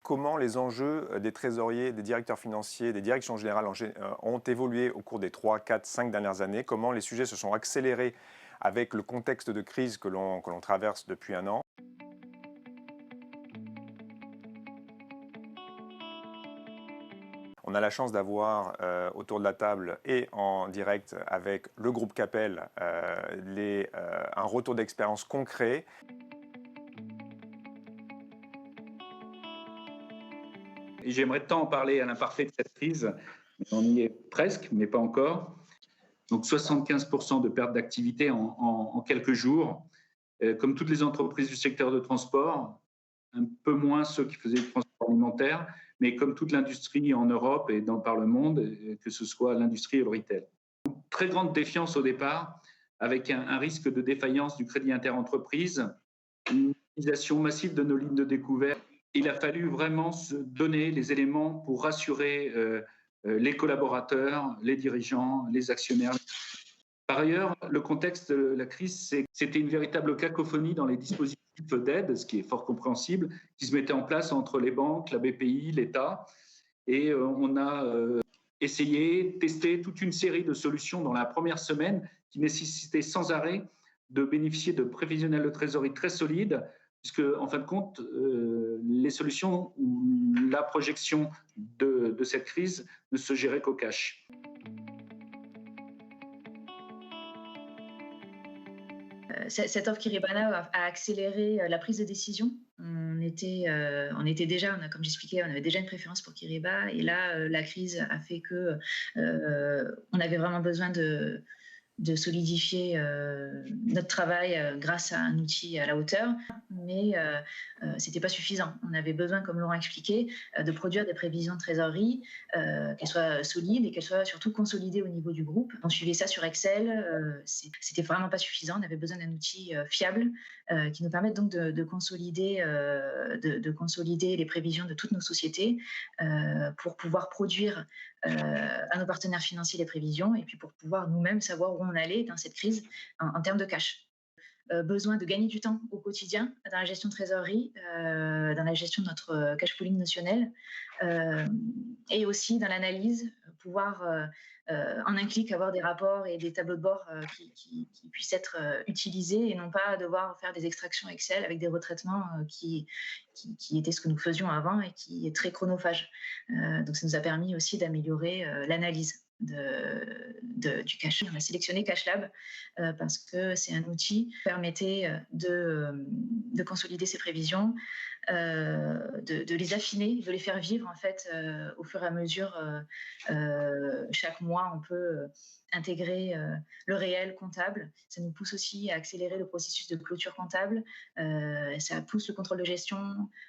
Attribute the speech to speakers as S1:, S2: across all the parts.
S1: comment les enjeux des trésoriers, des directeurs financiers, des directions générales ont évolué au cours des 3, 4, 5 dernières années, comment les sujets se sont accélérés avec le contexte de crise que l'on traverse depuis un an. On a la chance d'avoir autour de la table et en direct avec le groupe Capel un retour d'expérience concret.
S2: Et j'aimerais tant en parler à l'imparfait de cette crise, mais on y est presque, mais pas encore. Donc 75% de perte d'activité en quelques jours. Comme toutes les entreprises du secteur de transport, un peu moins ceux qui faisaient du transport alimentaire, mais comme toute l'industrie en Europe et par le monde, que ce soit l'industrie et le retail. Très grande défiance au départ, avec un risque de défaillance du crédit interentreprise, une utilisation massive de nos lignes de découvert. Il a fallu vraiment se donner les éléments pour rassurer les collaborateurs, les dirigeants, les actionnaires. Par ailleurs, le contexte de la crise, c'était une véritable cacophonie dans les dispositifs d'aide, ce qui est fort compréhensible, qui se mettaient en place entre les banques, la BPI, l'État. Et on a essayé, testé toute une série de solutions dans la première semaine qui nécessitaient sans arrêt de bénéficier de prévisionnels de trésorerie très solides, puisque, en fin de compte, les solutions ou la projection de cette crise ne se gérait qu'au cash.
S3: Cette offre Kiribana a accéléré la prise de décision. On était déjà, comme j'expliquais, on avait déjà une préférence pour Kiriba. Et là, la crise a fait que on avait vraiment besoin de solidifier notre travail grâce à un outil à la hauteur, mais ce n'était pas suffisant. On avait besoin, comme Laurent expliquait, de produire des prévisions de trésorerie, qu'elles soient solides et qu'elles soient surtout consolidées au niveau du groupe. On suivait ça sur Excel, c'était vraiment pas suffisant. On avait besoin d'un outil fiable qui nous permette donc de consolider les prévisions de toutes nos sociétés pour pouvoir produire à nos partenaires financiers les prévisions et puis pour pouvoir nous-mêmes savoir où on allait dans cette crise en termes de cash. Besoin de gagner du temps au quotidien dans la gestion de trésorerie, dans la gestion de notre cash pooling notionnel et aussi dans l'analyse, pouvoir en un clic avoir des rapports et des tableaux de bord qui puissent être utilisés et non pas devoir faire des extractions Excel avec des retraitements qui étaient ce que nous faisions avant et qui est très chronophage. Donc ça nous a permis aussi d'améliorer l'analyse du cash. On a sélectionné CashLab parce que c'est un outil qui permettait de consolider ses prévisions, de les affiner, de les faire vivre en fait au fur et à mesure. Chaque mois, on peut intégrer le réel comptable. Ça nous pousse aussi à accélérer le processus de clôture comptable. Ça pousse le contrôle de gestion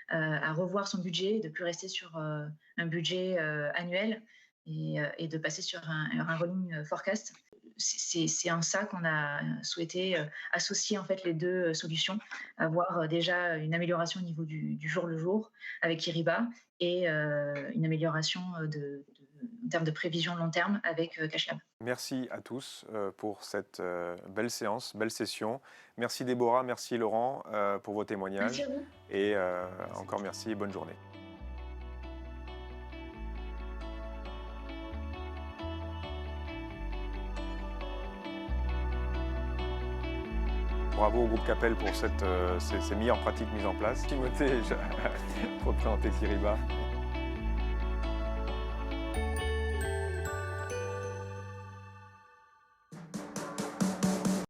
S3: à revoir son budget, de ne plus rester sur un budget annuel et de passer sur un rolling forecast. C'est en ça qu'on a souhaité associer en fait les deux solutions, avoir déjà une amélioration au niveau du jour le jour avec Kiriba et une amélioration en termes de prévision long terme avec CashLab.
S1: Merci à tous pour cette belle séance, belle session. Merci Déborah, merci Laurent pour vos témoignages.
S3: Merci à vous.
S1: Et encore merci et bonne journée. Bravo au groupe Capel pour ces meilleures pratiques mises en place. Timothée, pour te présenter Kiriba.